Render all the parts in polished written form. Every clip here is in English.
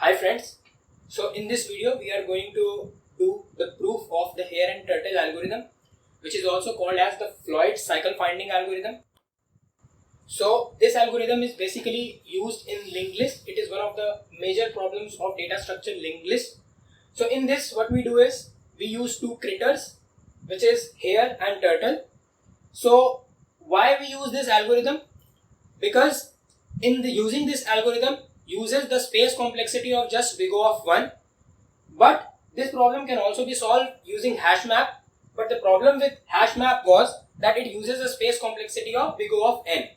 Hi friends, so in this video we are going to do the proof of the hare and turtle algorithm, which is also called as the Floyd cycle finding algorithm. So this algorithm is basically used in linked list. It is one of the major problems of data structure linked list. So in this what we do is we use two critters, which is hare and turtle. So why we use this algorithm? Because using this algorithm uses the space complexity of just big O of 1, but this problem can also be solved using hash map. But the problem with hash map was that it uses a space complexity of big O of n,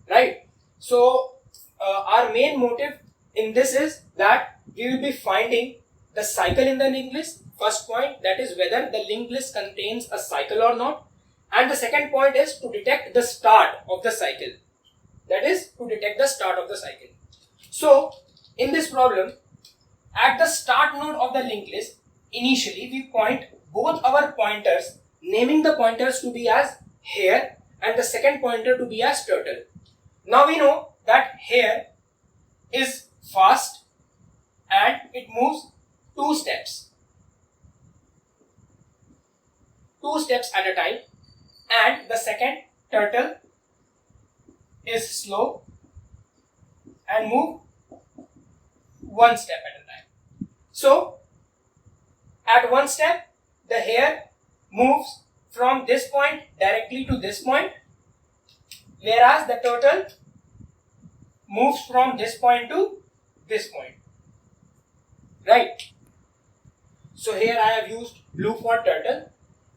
right? So our main motive in this is that we will be finding the cycle in the linked list. First point, that is whether the linked list contains a cycle or not, and the second point is to detect the start of the cycle. That is to detect the start of the cycle. So in this problem, at the start node of the linked list, initially we point both our pointers, naming the pointers to be as hare and the second pointer to be as turtle. Now we know that hare is fast and it moves two steps at a time, and the second turtle is slow and move one step at a time. So at one step the hare moves from this point directly to this point, whereas the turtle moves from this point to this point, right? So here I have used blue for turtle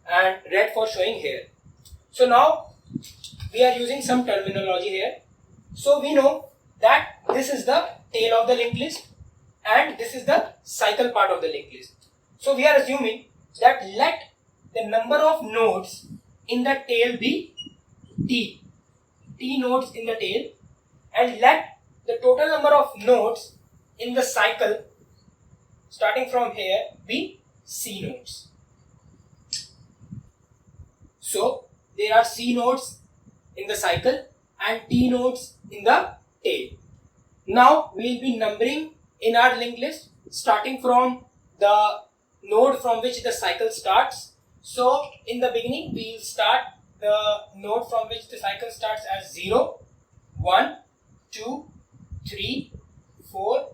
and red for showing hare. So now we are using some terminology here. So we know that this is the tail of the linked list and this is the cycle part of the linked list. So we are assuming that let the number of nodes in the tail be t nodes in the tail, and let the total number of nodes in the cycle starting from here be c nodes. So there are c nodes in the cycle and t nodes in the tail. Now we will be numbering in our linked list starting from the node from which the cycle starts. So in the beginning we will start the node from which the cycle starts as 0, 1, 2, 3, 4,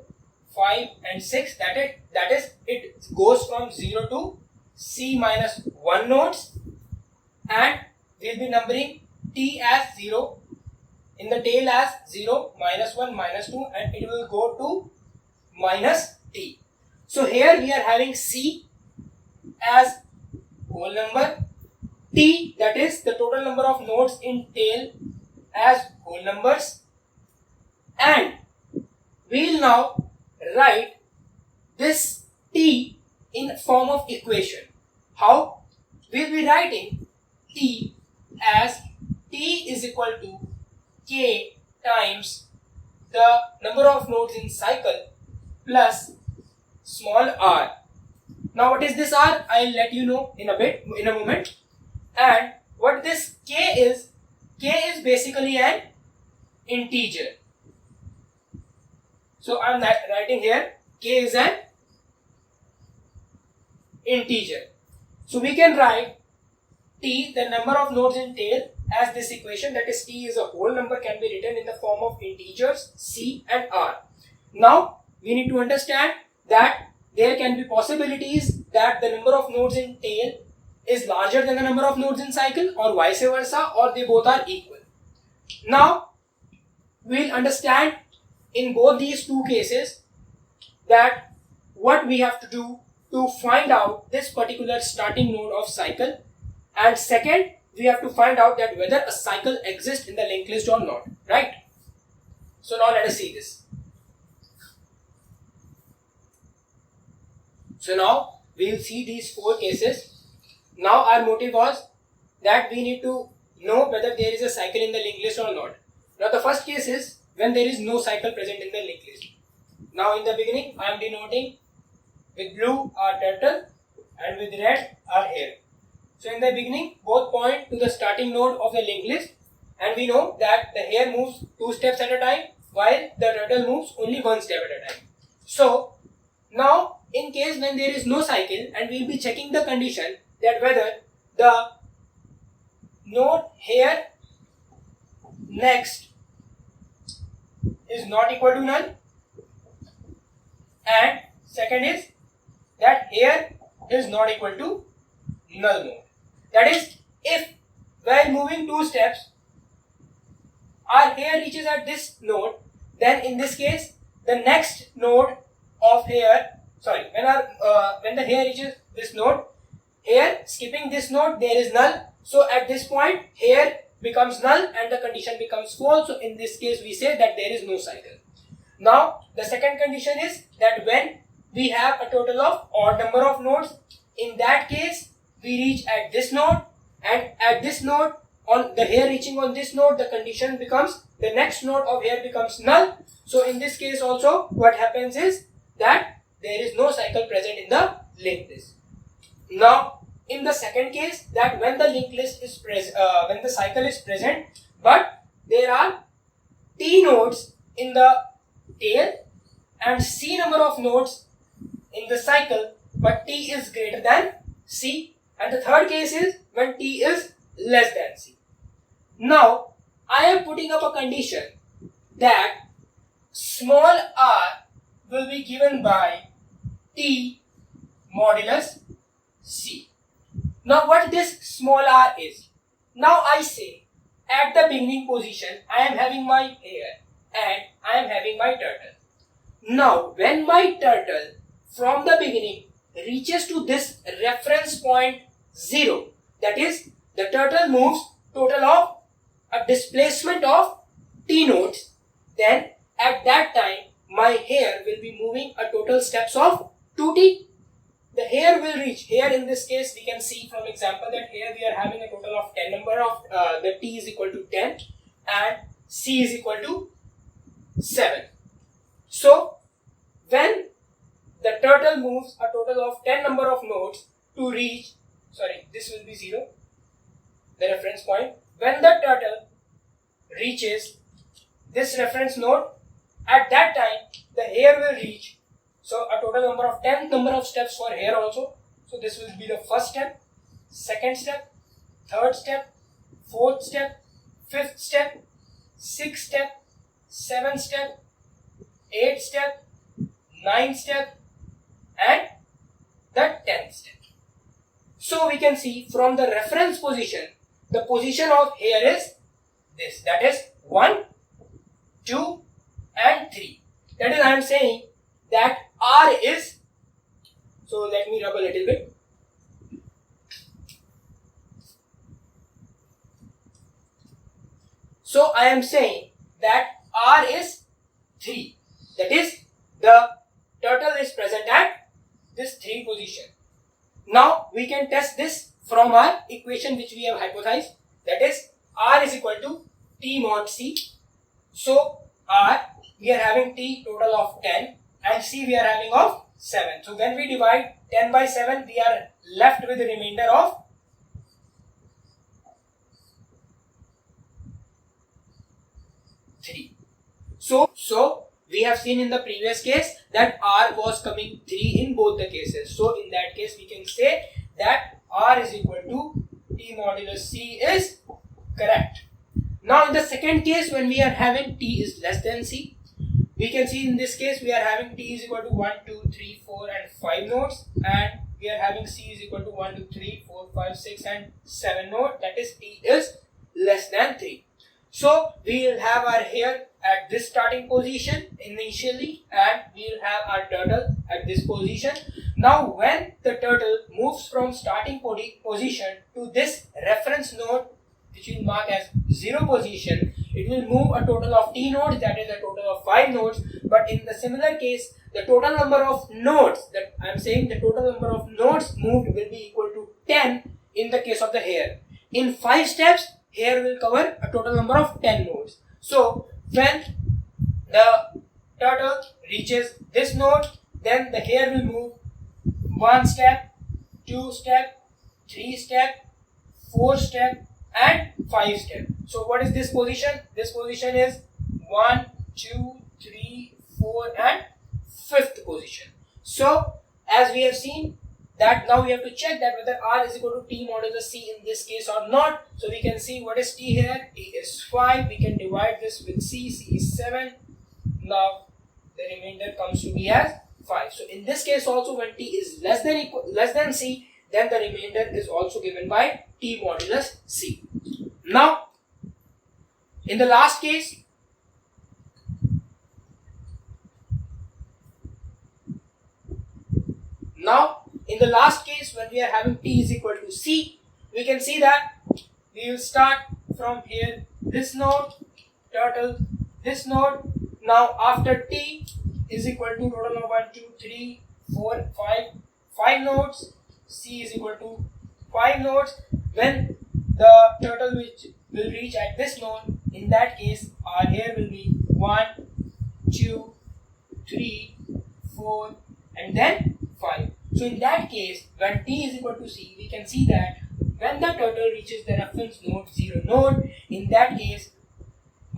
5 and 6. That is it goes from 0 to c minus 1 nodes, and we will be numbering t as 0, in the tail as 0, minus 1, minus 2, and it will go to minus t. So here we are having c as whole number, t, that is the total number of nodes in tail, as whole numbers, and we will now write this t in form of equation. How? We will be writing t as t is equal to k times the number of nodes in cycle plus small r. Now what is this r? I will let you know in a moment. And what this k is basically an integer. So I am writing here k is an integer. So we can write t, the number of nodes in tail, as this equation, that is t is a whole number, can be written in the form of integers c and r. Now we need to understand that there can be possibilities that the number of nodes in tail is larger than the number of nodes in cycle, or vice versa, or they both are equal. Now we will understand in both these two cases that what we have to do to find out this particular starting node of cycle, and second we have to find out that whether a cycle exists in the linked list or not, right? So now let us see this. So now we will see these four cases. Now our motive was that we need to know whether there is a cycle in the linked list or not. Now the first case is when there is no cycle present in the linked list. Now in the beginning I am denoting with blue our turtle and with red our hare. So in the beginning both point to the starting node of the linked list, and we know that the hare moves two steps at a time while the turtle moves only one step at a time. So case when there is no cycle, and we'll be checking the condition that whether the node here next is not equal to null, and second is that here is not equal to null node. That is, if while moving 2 steps our hair reaches at this node, then in this case the next node of hair, when the hair reaches this node, here skipping this node there is null. So at this point hair becomes null and the condition becomes false. So in this case we say that there is no cycle. Now the second condition is that when we have a total of odd number of nodes, in that case we reach at this node, and at this node, on the hair reaching on this node, the condition becomes, the next node of hair becomes null. So in this case also what happens is that there is no cycle present in the linked list. Now in the second case, that when the linked list is when the cycle is present but there are t nodes in the tail and c number of nodes in the cycle, but t is greater than c, and the third case is when t is less than c. Now I am putting up a condition that small r will be given by t modulus c. Now what this small r is? Now I say at the beginning position I am having my hair and I am having my turtle. Now when my turtle from the beginning reaches to this reference point 0, that is the turtle moves total of a displacement of t nodes, then at that time my hair will be moving a total steps of 2t. The hair will reach, here in this case we can see from example that here we are having a total of 10 number of, the t is equal to 10 and c is equal to 7. So when the turtle moves a total of 10 number of nodes to reach, this will be 0, the reference point. When the turtle reaches this reference node, at that time the hair will reach, so a total number of 10 number of steps for hair also. So this will be the first step, second step, third step, fourth step, fifth step, sixth step, seventh step, eighth step, ninth step, and the 10th step. So we can see from the reference position, the position of hair is this, that is 1, 2 and 3. That is, I am saying that r is, so let me rub a little bit. So I am saying that r is 3, that is the turtle is present at this 3 position. Now we can test this from our equation which we have hypothesized, that is r is equal to t mod c. So r, we are having t total of 10 and c we are having of 7. So when we divide 10 by 7, we are left with the remainder of 3. So we have seen in the previous case that r was coming 3 in both the cases. So in that case we can say that r is equal to t modulus c is correct. Now in the second case, when we are having t is less than c, we can see in this case we are having t is equal to 1, 2, 3, 4 and 5 nodes, and we are having c is equal to 1, 2, 3, 4, 5, 6 and 7 nodes, that is t is less than 3. So we will have our hair at this starting position initially, and we will have our turtle at this position. Now when the turtle moves from starting position to this reference node, which we will mark as 0 position, it will move a total of t nodes, that is a total of 5 nodes. But in the similar case, the total number of nodes, that I am saying the total number of nodes moved will be equal to 10 in the case of the hair. In 5 steps, hair will cover a total number of 10 nodes. So when the turtle reaches this node, then the hair will move 1 step, 2 step, 3 step, 4 step and 5 step. So what is this position? This position is 1, 2, 3, 4 and 5th position. So as we have seen that now we have to check that whether r is equal to t modulus c in this case or not. So we can see what is t here. T is 5. We can divide this with c. C is 7. Now the remainder comes to be as 5. So in this case also, when t is less than c, then the remainder is also given by t modulus c. Now in the last case, when we are having t is equal to c, we can see that we will start from here, this node, turtle, this node. Now after t is equal to total of 1, 2, 3, 4, 5 nodes, c is equal to 5 nodes. When the turtle which will reach at this node, in that case r here will be 1, 2, 3, 4 and then 5. So in that case, when t is equal to c, we can see that when the turtle reaches the reference node 0 node, in that case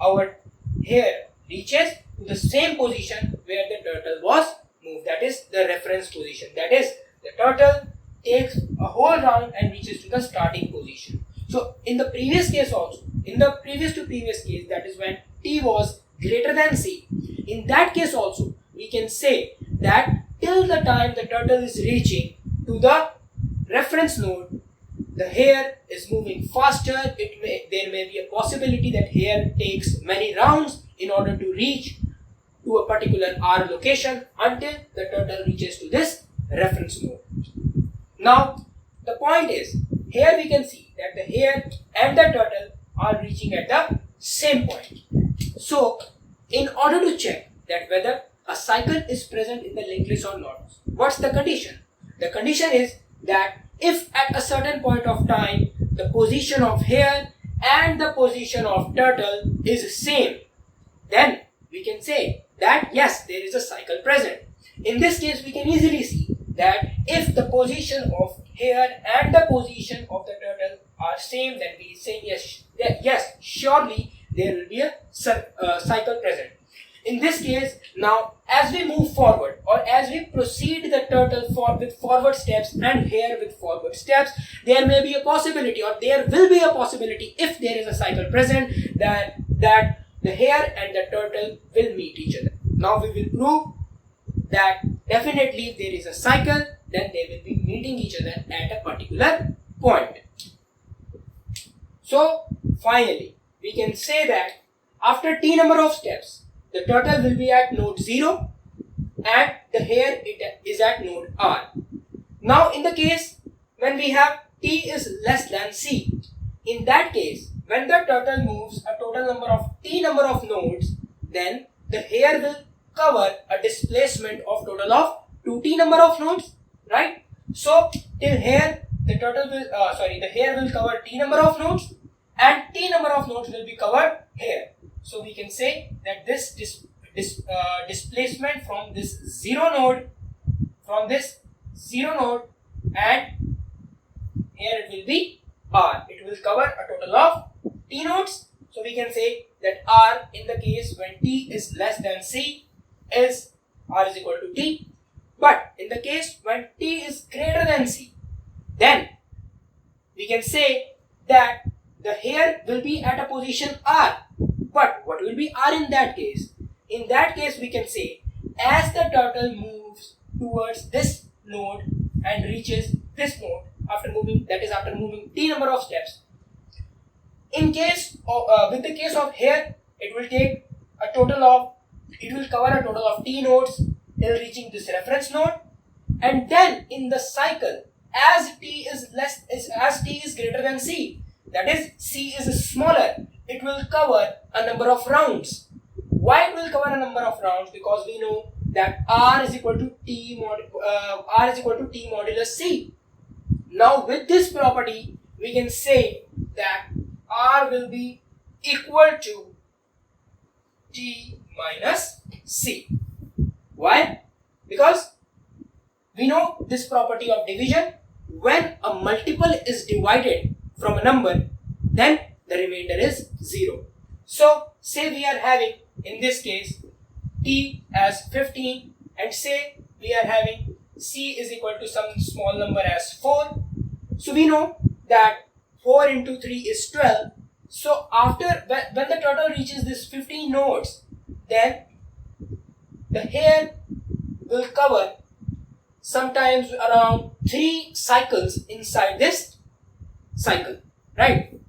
our hair reaches to the same position where the turtle was moved, that is the reference position. That is, the turtle takes a whole round and reaches to the starting position. So in the previous case also, in the previous case, that is when t was greater than c, in that case also we can say that till the time the turtle is reaching to the reference node, the hair is moving faster. There may be a possibility that hair takes many rounds in order to reach to a particular r location until the turtle reaches to this reference node. Now the point is, here we can see that the hare and the turtle are reaching at the same point. So in order to check that whether a cycle is present in the linked list or not, what's the condition? The condition is that if at a certain point of time the position of hare and the position of turtle is same, then we can say that yes, there is a cycle present. In this case, we can easily see that if the position of hare and the position of the turtle are same, then we say yes, surely there will be a cycle present. In this case, now as we move forward or as we proceed the turtle with forward steps and hare with forward steps, there may be a possibility, or there will be a possibility, if there is a cycle present, that the hare and the turtle will meet each other. Now we will prove that definitely if there is a cycle, then they will be meeting each other at a particular point. So finally, we can say that after t number of steps, the turtle will be at node 0 and the hare is at node r. Now in the case when we have t is less than c, in that case when the turtle moves a total number of t number of nodes, then the hare will cover a displacement of total of 2t number of nodes, right? So till here the turtle will the hare will cover t number of nodes and t number of nodes will be covered here. So we can say that this displacement from this zero node and here it will be r. It will cover a total of t nodes. So we can say that r in the case when t is less than c is r is equal to t. But in the case when t is greater than c, then we can say that the hare will be at a position r. But what will be r in that case? In that case, we can say as the turtle moves towards this node and reaches this node after moving t number of steps. In case of, with the case of hare, it will cover a total of t nodes till reaching this reference node, and then in the cycle, as t is greater than c, that is c is smaller, it will cover a number of rounds. Why it will cover a number of rounds? Because we know that r is equal to t modulus c. Now with this property, we can say that r will be equal to t minus c. Why? Because we know this property of division. When a multiple is divided from a number, then the remainder is 0. So say we are having in this case t as 15 and say we are having C is equal to some small number as 4. So we know that 4 into 3 is 12. So after when the turtle reaches this 15 nodes, then the hair will cover sometimes around 3 cycles inside this cycle, right?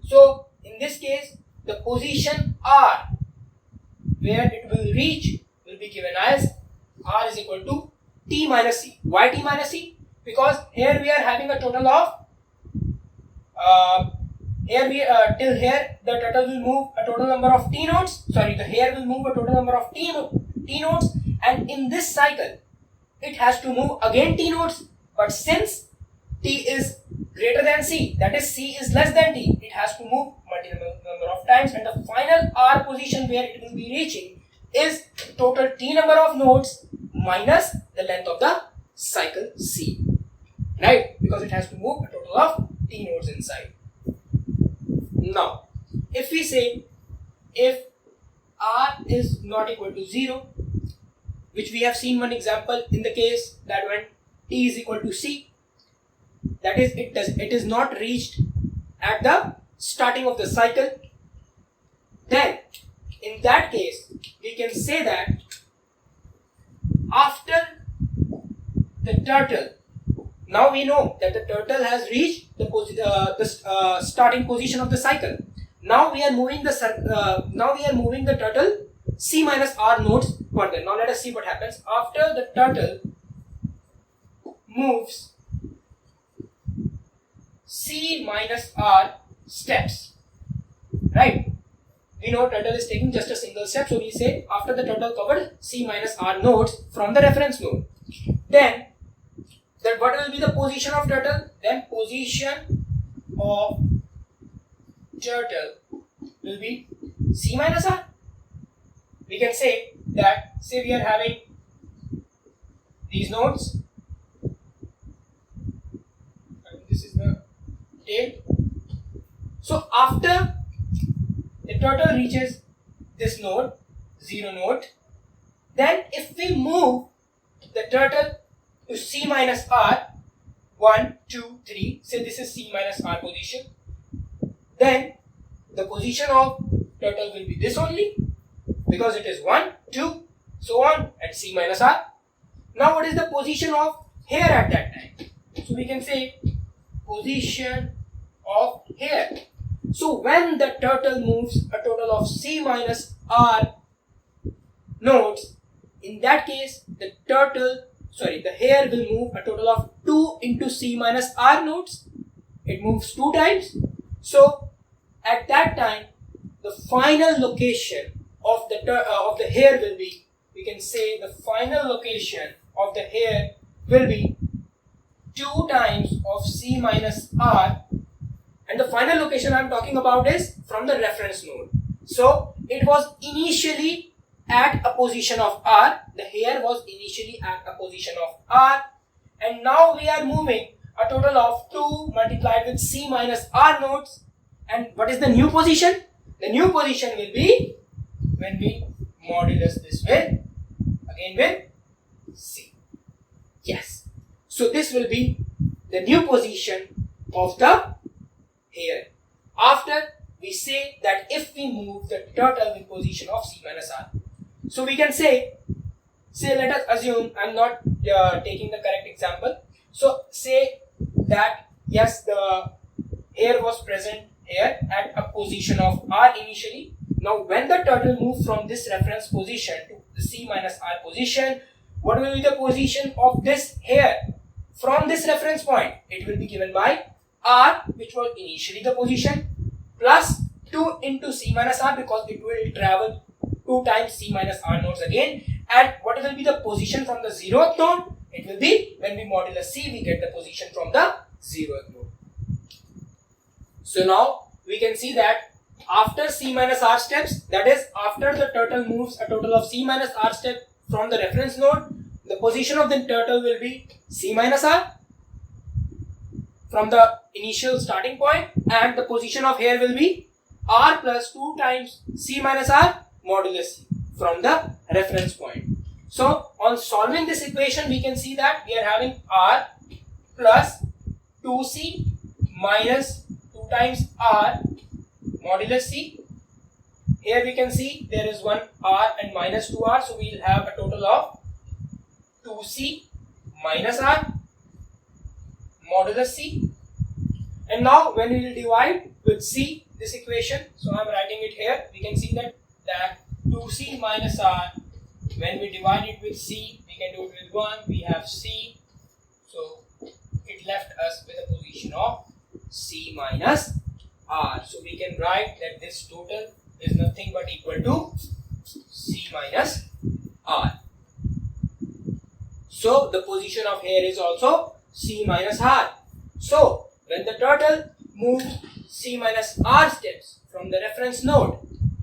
So in this case, the position R where it will reach will be given as R is equal to T minus C. Why T minus C? Because here we are having a total of till here the turtle will move a total number of T nodes. Sorry, the hair will move a total number of T nodes, and in this cycle it has to move again T nodes. But since T is greater than C, that is C is less than T, it has to move multiple number of times, and the final R position where it will be reaching is total T number of nodes minus the length of the cycle C, right? Because it has to move a total of T nodes inside. Now, if we say if R is not equal to 0, which we have seen one example in the case that when T is equal to C, that is it is not reached at the starting of the cycle, then in that case we can say that after the turtle, now we know that the turtle has reached the starting position of the cycle. Now we are moving the turtle C minus R nodes further. Now let us see what happens after the turtle moves C minus R steps, right? We know turtle is taking just a single step, so we say after the turtle covered C minus R nodes from the reference node, then what will be the position of turtle? Then position of turtle will be C minus R. We can say that, say we are having these nodes, and this is the tail. So after the turtle reaches this node, 0 node, then if we move the turtle to C minus R, 1, 2, 3, say this is C minus R position, then the position of turtle will be this only, because it is 1, 2, so on, and C minus R. Now what is the position of hair at that time? So we can say position of hair. So when the turtle moves a total of C minus R nodes, in that case the hair will move a total of 2 into C minus R nodes. It moves 2 times. So at that time the final location of the hair will be, we can say the final location of the hair will be 2 times of C minus R, and the final location I am talking about is from the reference node. So it was initially at a position of R, the hair was initially at a position of R, and now we are moving a total of 2 multiplied with C minus R nodes. And what is the new position? The new position will be when we modulus this with C. Yes. So this will be the new position of the hair. After we say that if we move the turtle with position of C minus R. So we can say let us assume, I am not taking the correct example. So say that yes, the hair was present here at a position of R initially. Now when the turtle moves from this reference position to the C minus R position, what will be the position of this hair from this reference point? It will be given by R, which was initially the position, plus 2 into C minus R, because it will travel 2 times C minus R nodes again. And what will be the position from the 0th node? It will be, when we modulus C, we get the position from the 0th node. So now we can see that after C minus R steps, that is after the turtle moves a total of C minus R step from the reference node, the position of the turtle will be C minus R from the initial starting point, and the position of hair will be R plus 2 times C minus R modulus C from the reference point. So on solving this equation, we can see that we are having r plus 2c minus 2 times r modulus c. Here we can see there is one r and minus 2r, so we will have a total of 2c minus r modulus c. And now when we will divide with c this equation, so I am writing it here, we can see that 2c minus r, when we divide it with c, we can do it with 1, we have c, so it left us with a position of c minus r. So we can write that this total is nothing but equal to c minus r. So the position of here is also c minus r. So when the turtle moves c minus r steps from the reference node,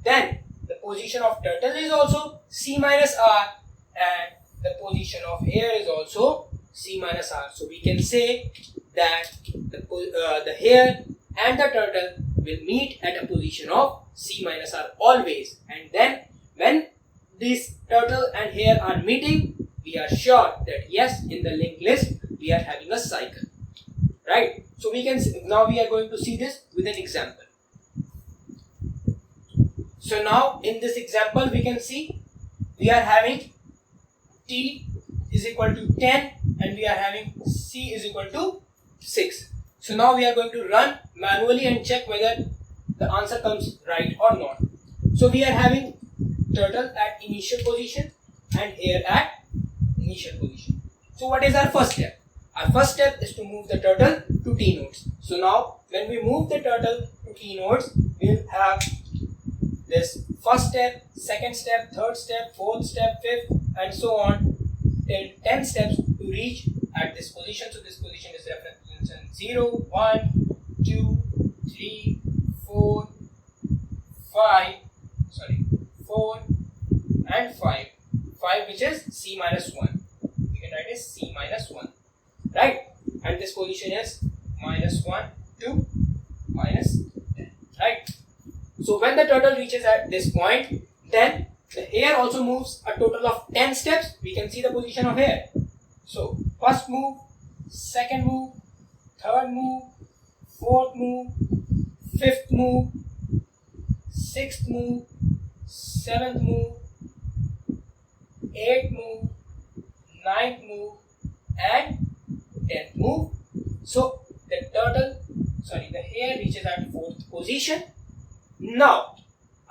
then the position of turtle is also c minus r, and the position of hair is also c minus r. So we can say that the hair and the turtle will meet at a position of c minus r always, and then when this turtle and hair are meeting, we are sure that yes, in the linked list we are having a cycle, right? So we can now we are going to see this with an example. So now in this example we can see we are having t is equal to 10 and we are having c is equal to 6. So now we are going to run manually and check whether the answer comes right or not. So we are having turtle at initial position and hair at initial position. So what is our first step? Our first step is to move the turtle to t nodes. So now when we move the turtle to t nodes, we will have this first step, second step, third step, fourth step, fifth, and so on till 10 steps to reach at this position. So this position is reference position 0, 1, 2, 3, 4, 5, 4 and 5, which is c minus 1. We can write as c minus 1, right? And this position is minus 1 to minus 10, right? So when the turtle reaches at this point, then the hair also moves a total of 10 steps. We can see the position of hair. So first move, second move, third move, fourth move, fifth move, sixth move, seventh move, eighth move, ninth move, and 10th move. So the hair reaches at fourth position. Now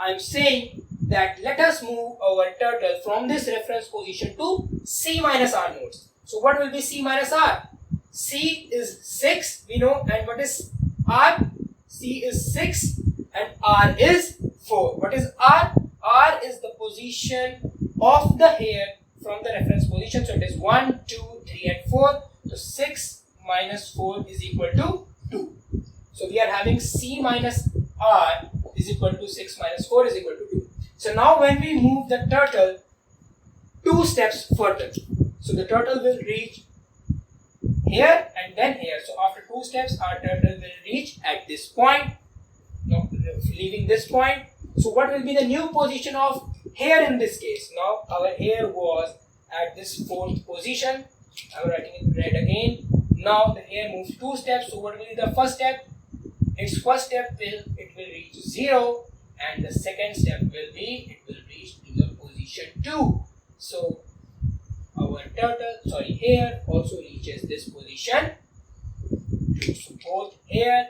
I am saying that let us move our turtle from this reference position to c minus r nodes. So what will be c minus r? C is 6, we know, and what is r? C is 6 and r is 4. What is r? R is the position of the hair from the reference position. So it is 1, 2, 3 and 4. So 6 minus 4 is equal to 2. So we are having c minus r is equal to 6 minus 4 is equal to 2. So now when we move the turtle 2 steps further, so the turtle will reach here and then here. So after 2 steps our turtle will reach at this point, now leaving this point. So what will be the new position of hair in this case? Now our hair was at this 4th position. I am writing it red again. Now the hair moves 2 steps. So what will be the first step? Its first step will reach 0, and the second step will be it will reach to the position 2. So our hair also reaches this position 2. So both hair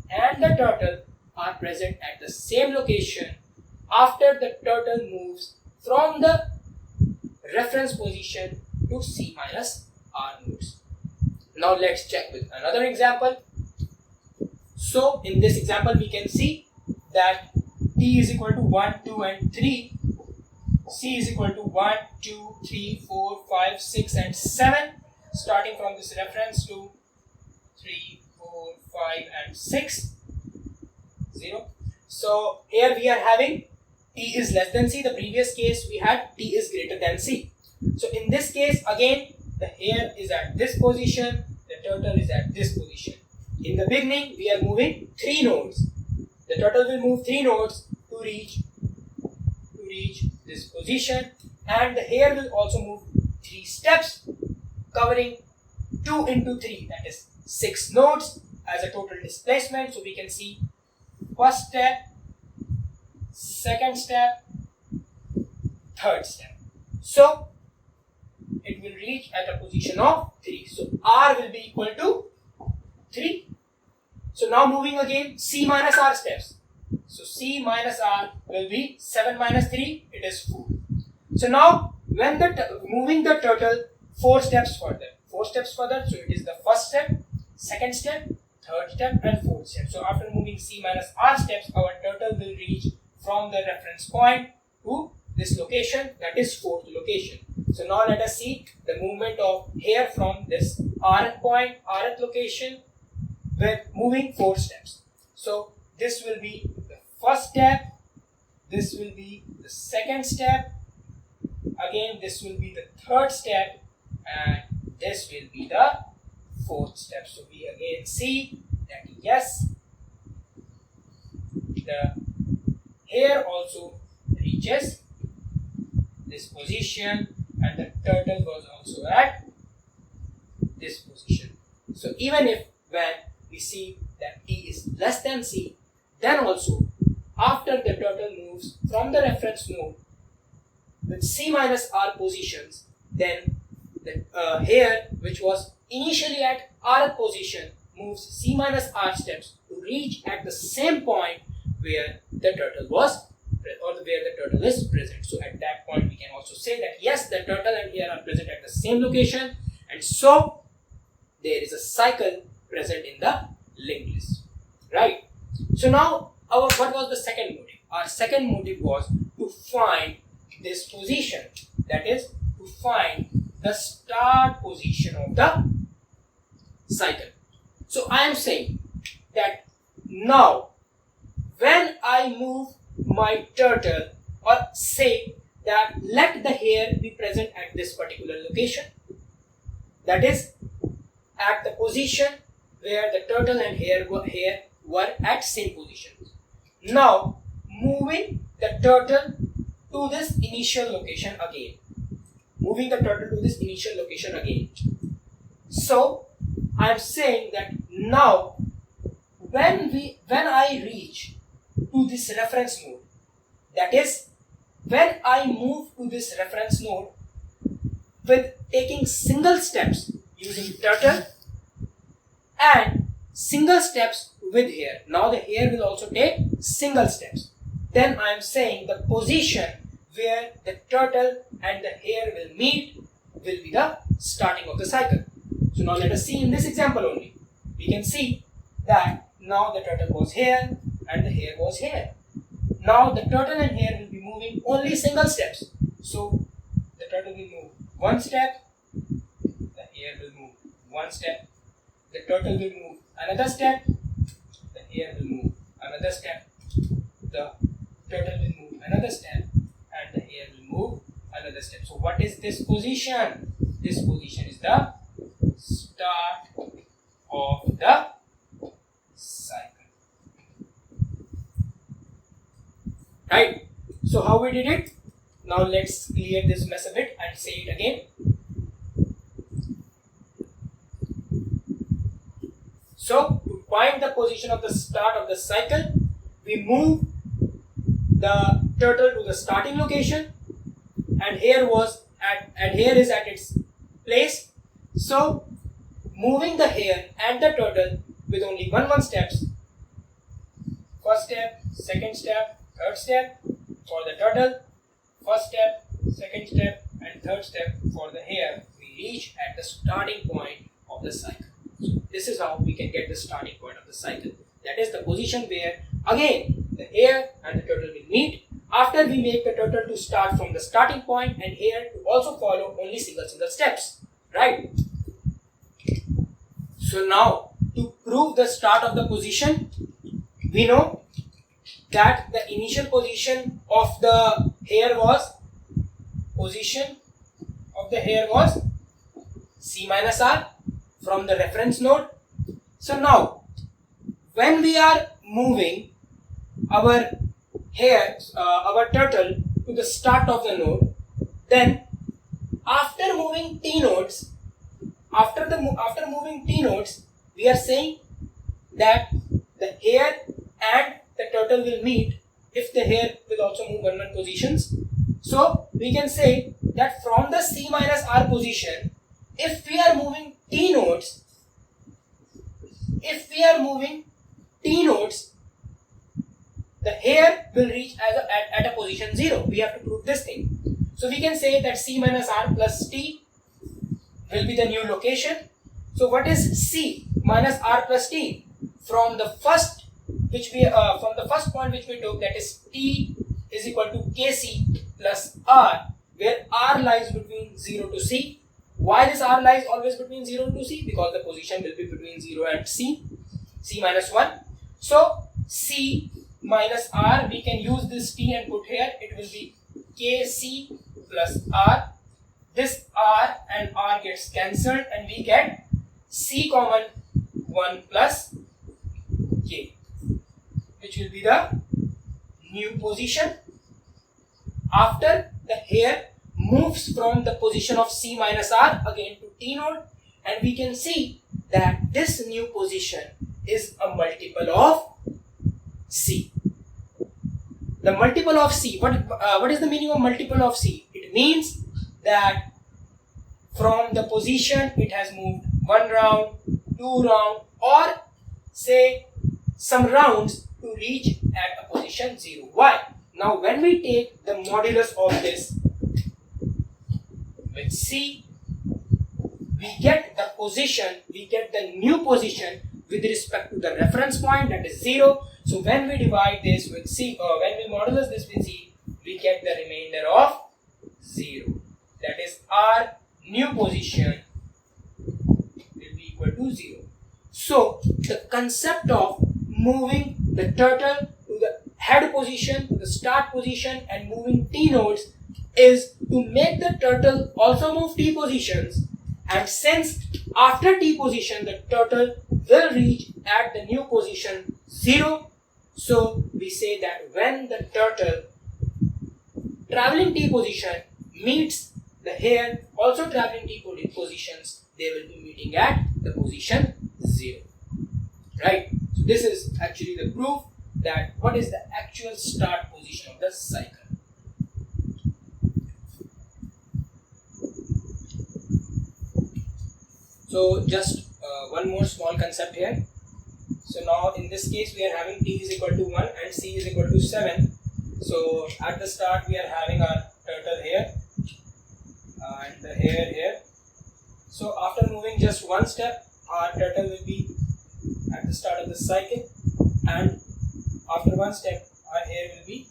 and the turtle are present at the same location after the turtle moves from the reference position to c minus r nodes. Now let's check with another example. So in this example we can see that t is equal to 1, 2 and 3, c is equal to 1, 2, 3, 4, 5, 6 and 7, starting from this reference to 3, 4, 5 and 6, 0. So here we are having t is less than c. The previous case we had t is greater than c. So in this case again the hair is at this position, the turtle is at this position. In the beginning we are moving 3 nodes. The turtle will move 3 nodes to reach this position, and the hair will also move 3 steps, covering 2 into 3, that is 6 nodes as a total displacement. So we can see first step, second step, third step. So it will reach at a position of 3. So R will be equal to 3. So now moving again, C minus R steps. So C minus R will be 7 minus 3, it is 4. So now when moving the turtle 4 steps further, so it is the first step, second step, third step and fourth step. So after moving C minus R steps, our turtle will reach from the reference point to this location, that is fourth location. So now let us see the movement of hair from this rth point, rth location with moving 4 steps. So this will be the first step, this will be the second step, again this will be the third step, and this will be the fourth step. So we again see that yes, the hair also reaches this position and the turtle was also at this position. So even if when we see that T is less than C, then also after the turtle moves from the reference node with C minus R positions, then the hair which was initially at R position moves C minus R steps to reach at the same point where the turtle was or where the turtle is present. So at that point we can also say that yes, the turtle and hair are present at the same location, and so there is a cycle present in the linked list, right? So now what was the second motive? Our second motive was to find this position, that is to find the start position of the cycle. So I am saying that now when I move my turtle, or say that let the hair be present at this particular location, that is at the position where the turtle and hair were at same position. Now moving the turtle to this initial location again. So I am saying that now when I reach to this reference node, that is when I move to this reference node with taking single steps using turtle and single steps with hair. Now the hair will also take single steps. Then I am saying the position where the turtle and the hair will meet will be the starting of the cycle. So now let us see in this example only. We can see that now the turtle was here and the hair was here. Now the turtle and hair will be moving only single steps. So the turtle will move one step, the hair will move one step, the turtle will move another step, the hair will move another step, the turtle will move another step, and the hair will move another step. So what is this position? This position is the start of the cycle. Right? So how we did it? Now let's clear this mess a bit and say it again. So to find the position of the start of the cycle, we move the turtle to the starting location, and hair is at its place. So moving the hair and the turtle with only one steps, first step, second step, third step for the turtle, first step, second step and third step for the hair, we reach at the starting point of the cycle. So this is how we can get the starting point of the cycle. That is the position where again the hair and the turtle will meet. After we make the turtle to start from the starting point and hair to also follow only single steps, right? So now to prove the start of the position, we know that the initial position of the hair was C minus R from the reference node. So now when we are moving our turtle to the start of the node, Then after moving t nodes, after moving t nodes, we are saying that the hare and the turtle will meet if the hare will also move 1 positions. So we can say that from the c minus r position, if we are moving t nodes, the hare will reach at a position 0. We have to prove this thing. So we can say that c minus r plus t will be the new location. So what is c minus r plus t? From the first point which we took, that is t is equal to kc plus r, where r lies between 0 to c. Why this r lies always between 0 to c? Because the position will be between 0 and c minus 1. So c minus r, we can use this t and put here, it will be kc plus r. This r and r gets cancelled and we get c common 1 plus k, which will be the new position after the hare moves from the position of c minus r again to t node, and we can see that this new position is a multiple of c. The multiple of c, what is the meaning of multiple of c? It means that from the position it has moved 1 round, 2 round, or say some rounds to reach at a position 0. Why? Now when we take the modulus of this with c, we get the position, we get the new position with respect to the reference point, that is 0. So when we divide this with c, when we modulus this with c, we get the remainder of 0. That is our new position will be equal to 0. So the concept of moving the turtle to the head position, to the start position, and moving t nodes is to make the turtle also move t positions, and since after t position the turtle will reach at the new position 0, so we say that when the turtle traveling t position meets the hare also traveling t positions, they will be meeting at the position 0. Right? So this is actually the proof that what is the actual start position of the cycle. So just one more small concept here. So now in this case we are having t is equal to 1 and c is equal to 7. So at the start we are having our turtle here and the hare here. So after moving just one step, our turtle will be at the start of the cycle, and after one step our hare will be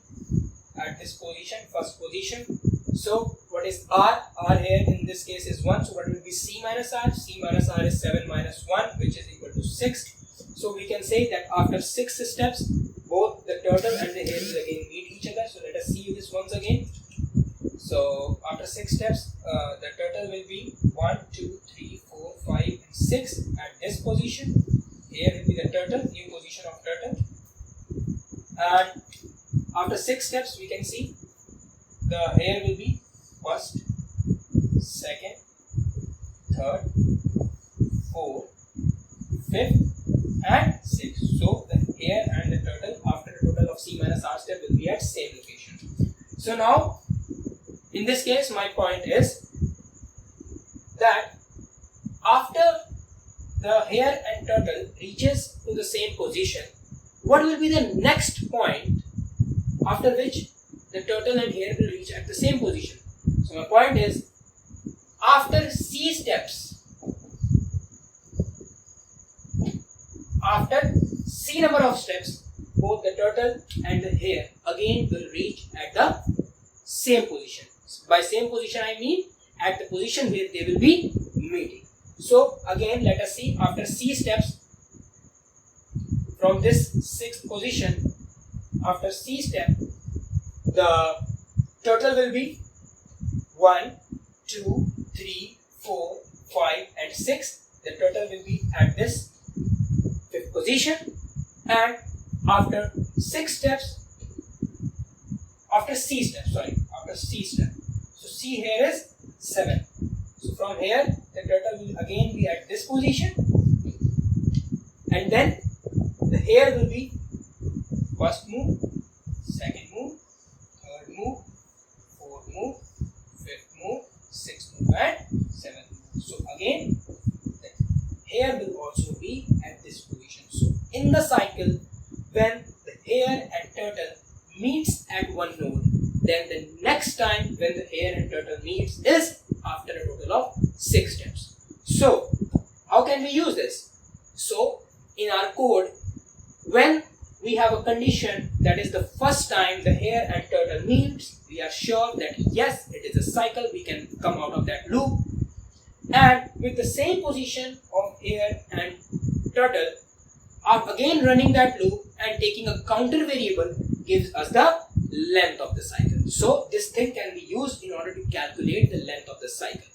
at this position, first position. So what is r? R here in this case is 1. So what will be c minus r? C minus r is 7 minus 1, which is equal to 6. So we can say that after 6 steps, both the turtle and the hare will again meet each other. So let us see this once again. So after 6 steps, the turtle will be 1, 2, 3, 4, 5, and 6 at this position. Here will be the turtle, new position of turtle. And after 6 steps, we can see the hare will be first, second, third, fourth, fifth, and sixth. So the hare and the turtle after a total of c minus r step will be at same location. So now in this case my point is that after the hare and turtle reaches to the same position, what will be the next point after which the turtle and hare will reach at the same position? So my point is, after c steps, after c number of steps, both the turtle and the hare again will reach at the same position. By same position I mean at the position where they will be meeting. So again let us see, after c steps, from this 6th position, after c step, the turtle will be 1, 2, 3, 4, 5, and 6. The turtle will be at this 5th position, and after 6 steps, after c step, so c C here is 7. So from here the turtle will again be at this position, and then the hare will be first move, second move, third move, fourth move, fifth move, sixth move, and seventh move. So again the hare will also be at this position. So in the cycle, when the hare and turtle meets at one node, then the next time when the hare and turtle meets is after a total of 6 steps. So how can we use this? So in our code, when we have a condition that is the first time the hare and turtle meets, we are sure that yes, it is a cycle, we can come out of that loop. And with the same position of hare and turtle, are again running that loop and taking a counter variable gives us the length of the cycle. So this thing can be used in order to calculate the length of the cycle.